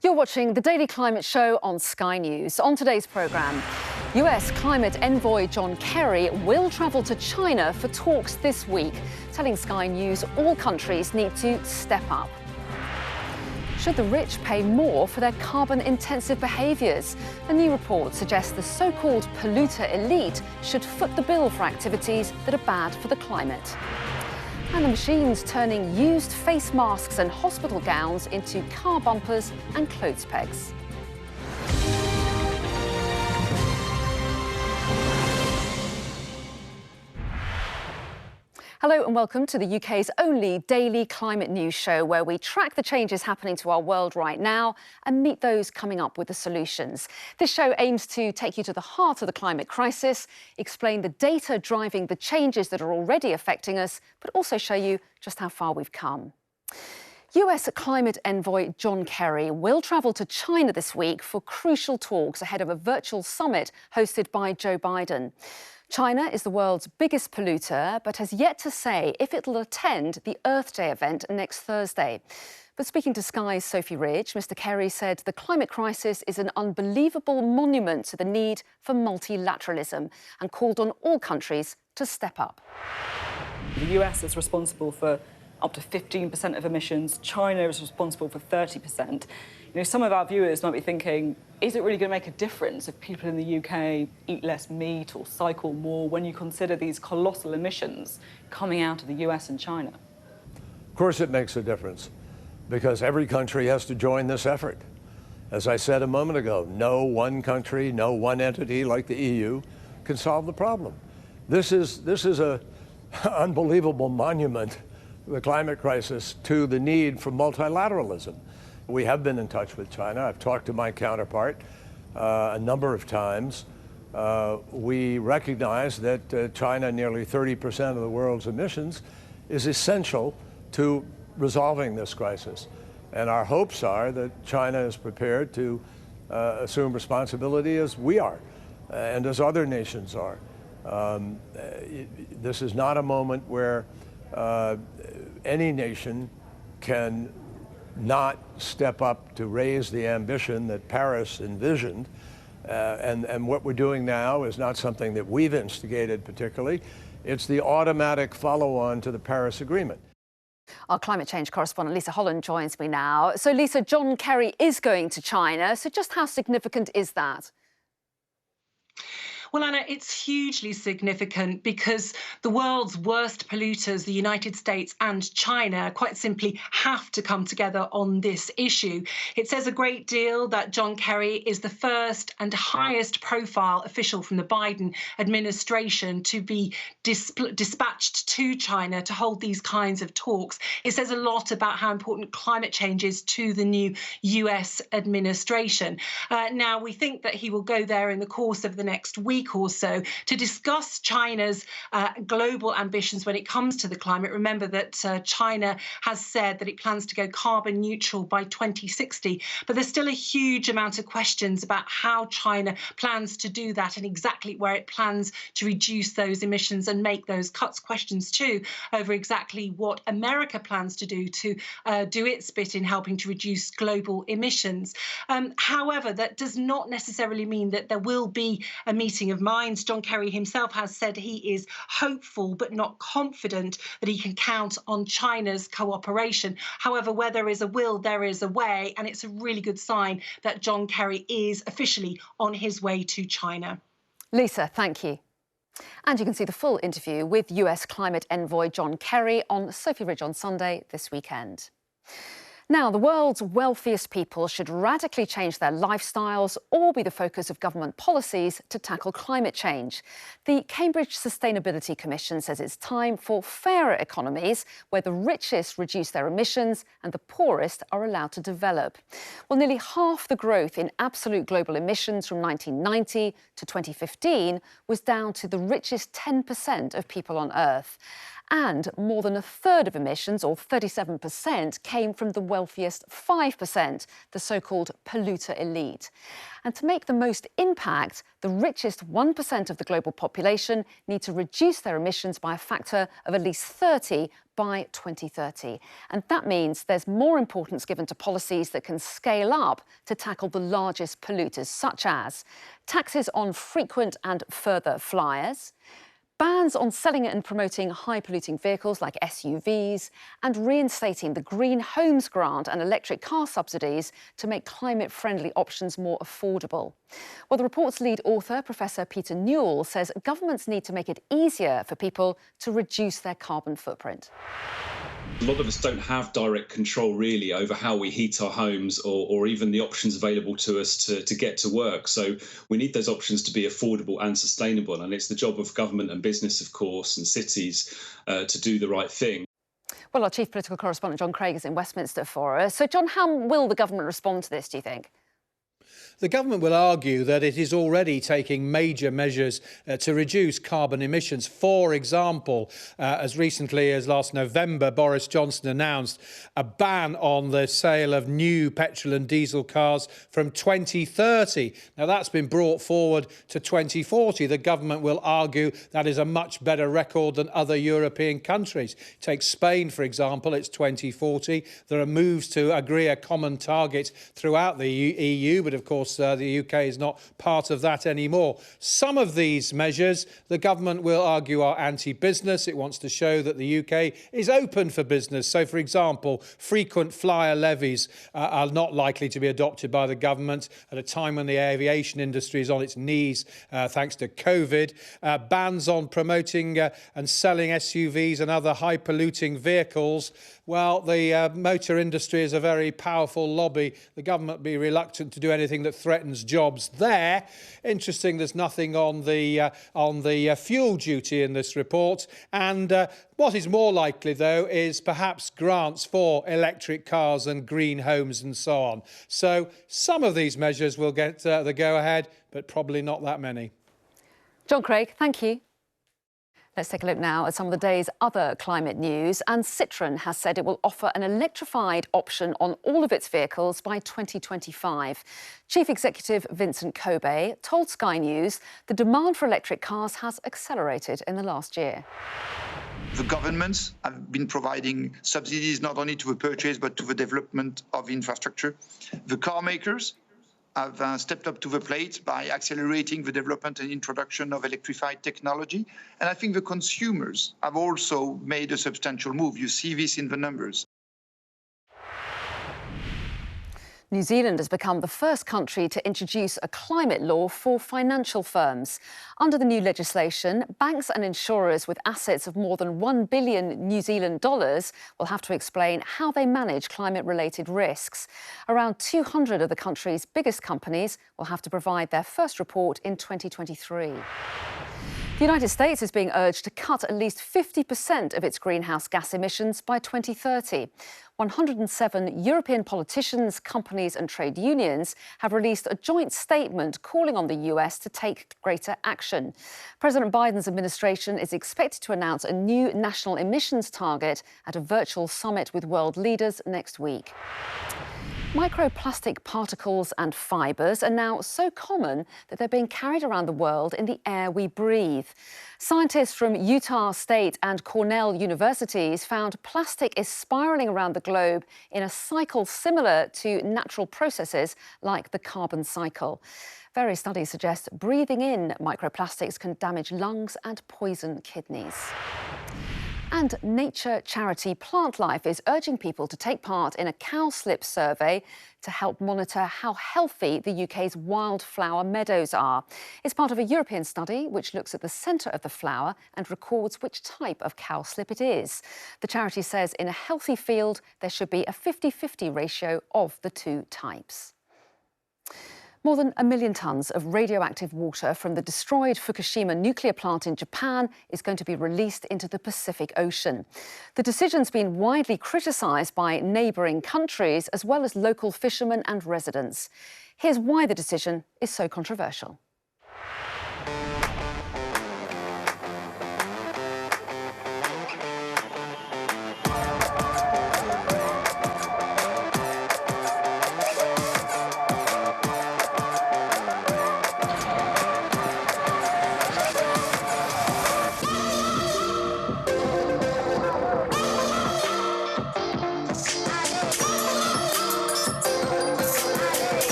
You're watching the Daily Climate Show on Sky News. On today's programme, US Climate Envoy John Kerry will travel to China for talks this week, telling Sky News all countries need to step up. Should the rich pay more for their carbon-intensive behaviours? A new report suggests the so-called polluter elite should foot the bill for activities that are bad for the climate. And the machines turning used face masks and hospital gowns into car bumpers and clothes pegs. Hello and welcome to the UK's only daily climate news show, where we track the changes happening to our world right now and meet those coming up with the solutions. This show aims to take you to the heart of the climate crisis, explain the data driving the changes that are already affecting us, but also show you just how far we've come. US Climate Envoy John Kerry will travel to China this week for crucial talks ahead of a virtual summit hosted by Joe Biden. China is the world's biggest polluter, but has yet to say if it'll attend the Earth Day event next Thursday. But speaking to Sky's Sophie Ridge, Mr. Kerry said the climate crisis is an unbelievable monument to the need for multilateralism and called on all countries to step up. The US is responsible for up to 15% of emissions. China is responsible for 30%. Some of our viewers might be thinking, is it really going to make a difference if people in the UK eat less meat or cycle more when you consider these colossal emissions coming out of the US and China? Of course it makes a difference, because every country has to join this effort. As I said a moment ago, no one country, no one entity like the EU can solve the problem. This is an unbelievable monument, the climate crisis, to the need for multilateralism. We have been in touch with China. I've talked to my counterpart a number of times. We recognize that China, nearly 30% of the world's emissions, is essential to resolving this crisis. And our hopes are that China is prepared to assume responsibility as we are and as other nations are. This is not a moment where any nation can not step up to raise the ambition that Paris envisioned. And what we're doing now is not something that we've instigated particularly. It's the automatic follow-on to the Paris Agreement. Our climate change correspondent Lisa Holland joins me now. So Lisa, John Kerry is going to China. So just how significant is that? Well, Anna, it's hugely significant because the world's worst polluters, the United States and China, quite simply have to come together on this issue. It says a great deal that John Kerry is the first and highest profile official from the Biden administration to be dispatched to China to hold these kinds of talks. It says a lot about how important climate change is to the new US administration. Now, we think that he will go there in the course of the next week or so to discuss China's global ambitions when it comes to the climate. Remember that China has said that it plans to go carbon neutral by 2060, but there's still a huge amount of questions about how China plans to do that and exactly where it plans to reduce those emissions and make those cuts. Questions too over exactly what America plans to do its bit in helping to reduce global emissions. However, that does not necessarily mean that there will be a meeting of minds. John Kerry himself has said he is hopeful but not confident that he can count on China's cooperation. However, where there is a will, there is a way, and it's a really good sign that John Kerry is officially on his way to China. Lisa, thank you. And you can see the full interview with US Climate Envoy John Kerry on Sophie Ridge on Sunday this weekend. Now, the world's wealthiest people should radically change their lifestyles or be the focus of government policies to tackle climate change. The Cambridge Sustainability Commission says it's time for fairer economies where the richest reduce their emissions and the poorest are allowed to develop. Well, nearly half the growth in absolute global emissions from 1990 to 2015 was down to the richest 10% of people on Earth. And more than a third of emissions, or 37%, came from the wealthiest 5%, the so-called polluter elite. And to make the most impact, the richest 1% of the global population need to reduce their emissions by a factor of at least 30 by 2030. And that means there's more importance given to policies that can scale up to tackle the largest polluters, such as taxes on frequent and further flyers, bans on selling and promoting high-polluting vehicles like SUVs, and reinstating the Green Homes Grant and electric car subsidies to make climate-friendly options more affordable. Well, the report's lead author, Professor Peter Newell, says governments need to make it easier for people to reduce their carbon footprint. A lot of us don't have direct control really over how we heat our homes or even the options available to us to get to work. So we need those options to be affordable and sustainable. And it's the job of government and business, of course, and cities to do the right thing. Well, our chief political correspondent, John Kerry, is in Westminster for us. So, John, how will the government respond to this, do you think? The government will argue that it is already taking major measures to reduce carbon emissions. For example, as recently as last November, Boris Johnson announced a ban on the sale of new petrol and diesel cars from 2030. Now, that's been brought forward to 2040. The government will argue that is a much better record than other European countries. Take Spain, for example, it's 2040. There are moves to agree a common target throughout the EU, but of course, the UK is not part of that anymore. Some of these measures, the government will argue, are anti-business. It wants to show that the UK is open for business. So, for example, frequent flyer levies are not likely to be adopted by the government at a time when the aviation industry is on its knees thanks to COVID. Bans on promoting and selling SUVs and other high-polluting vehicles. Well, the motor industry is a very powerful lobby. The government will be reluctant to do anything that threatens jobs there. Interesting, there's nothing on the fuel duty in this report. And what is more likely, though, is perhaps grants for electric cars and green homes and so on. So some of these measures will get the go-ahead, but probably not that many. John Craig, thank you. Let's take a look now at some of the day's other climate news. And Citroën has said it will offer an electrified option on all of its vehicles by 2025. Chief Executive Vincent Kobe told Sky News the demand for electric cars has accelerated in the last year. The governments have been providing subsidies not only to the purchase but to the development of infrastructure. The car makers have stepped up to the plate by accelerating the development and introduction of electrified technology. And I think the consumers have also made a substantial move. You see this in the numbers. New Zealand has become the first country to introduce a climate law for financial firms. Under the new legislation, banks and insurers with assets of more than $1 billion New Zealand dollars will have to explain how they manage climate-related risks. Around 200 of the country's biggest companies will have to provide their first report in 2023. The United States is being urged to cut at least 50% of its greenhouse gas emissions by 2030. 107 European politicians, companies and trade unions have released a joint statement calling on the US to take greater action. President Biden's administration is expected to announce a new national emissions target at a virtual summit with world leaders next week. Microplastic particles and fibres are now so common that they're being carried around the world in the air we breathe. Scientists from Utah State and Cornell universities found plastic is spiralling around the globe in a cycle similar to natural processes like the carbon cycle. Various studies suggest breathing in microplastics can damage lungs and poison kidneys. And nature charity Plant Life is urging people to take part in a cowslip survey to help monitor how healthy the UK's wildflower meadows are. It's part of a European study which looks at the centre of the flower and records which type of cowslip it is. The charity says in a healthy field there should be a 50-50 ratio of the two types. More than 1 million tonnes of radioactive water from the destroyed Fukushima nuclear plant in Japan is going to be released into the Pacific Ocean. The decision's been widely criticised by neighbouring countries as well as local fishermen and residents. Here's why the decision is so controversial.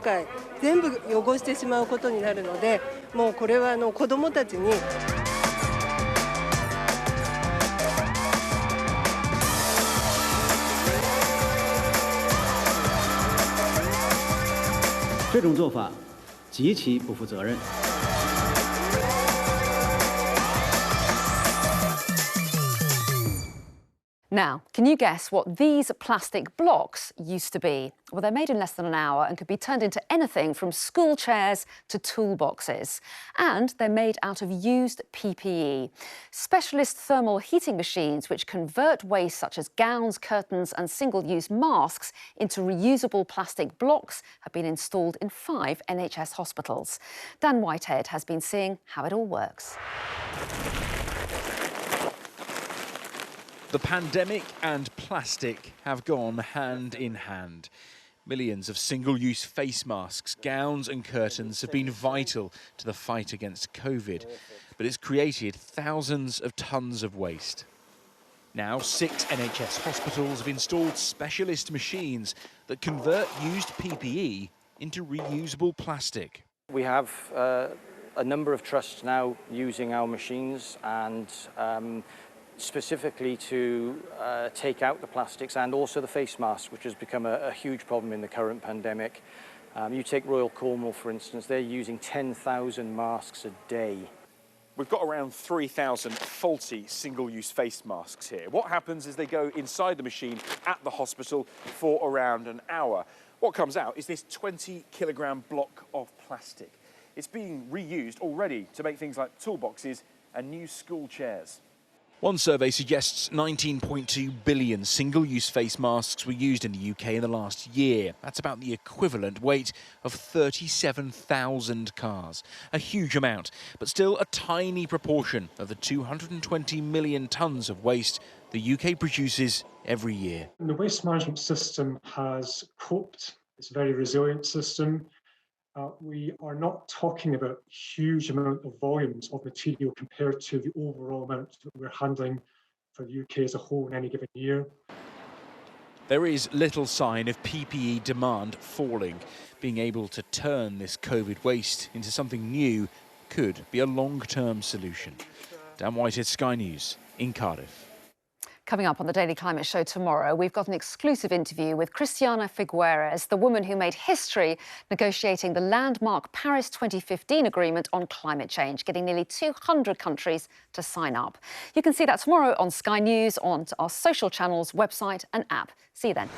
界全部汚してしまうことになるので、もうこれは子どもたちに。这种做法极其不负责任。 Now, can you guess what these plastic blocks used to be? Well, they're made in less than an hour and could be turned into anything from school chairs to toolboxes. And they're made out of used PPE. Specialist thermal heating machines which convert waste such as gowns, curtains and single-use masks into reusable plastic blocks have been installed in 5 NHS hospitals. Dan Whitehead has been seeing how it all works. The pandemic and plastic have gone hand in hand. Millions of single-use face masks, gowns and curtains have been vital to the fight against COVID, but it's created thousands of tonnes of waste. Now, 6 NHS hospitals have installed specialist machines that convert used PPE into reusable plastic. We have a number of trusts now using our machines and specifically to take out the plastics and also the face masks, which has become a huge problem in the current pandemic. You take Royal Cornwall, for instance, they're using 10,000 masks a day. We've got around 3,000 faulty single-use face masks here. What happens is they go inside the machine at the hospital for around an hour. What comes out is this 20-kilogram block of plastic. It's being reused already to make things like toolboxes and new school chairs. One survey suggests 19.2 billion single-use face masks were used in the UK in the last year. That's about the equivalent weight of 37,000 cars. A huge amount, but still a tiny proportion of the 220 million tonnes of waste the UK produces every year. The waste management system has coped. It's a very resilient system. We are not talking about huge amount of volumes of material compared to the overall amount that we're handling for the UK as a whole in any given year. There is little sign of PPE demand falling. Being able to turn this COVID waste into something new could be a long-term solution. Dan Whitehead, Sky News in Cardiff. Coming up on the Daily Climate Show tomorrow, we've got an exclusive interview with Christiana Figueres, the woman who made history negotiating the landmark Paris 2015 agreement on climate change, getting nearly 200 countries to sign up. You can see that tomorrow on Sky News, on our social channels, website and app. See you then.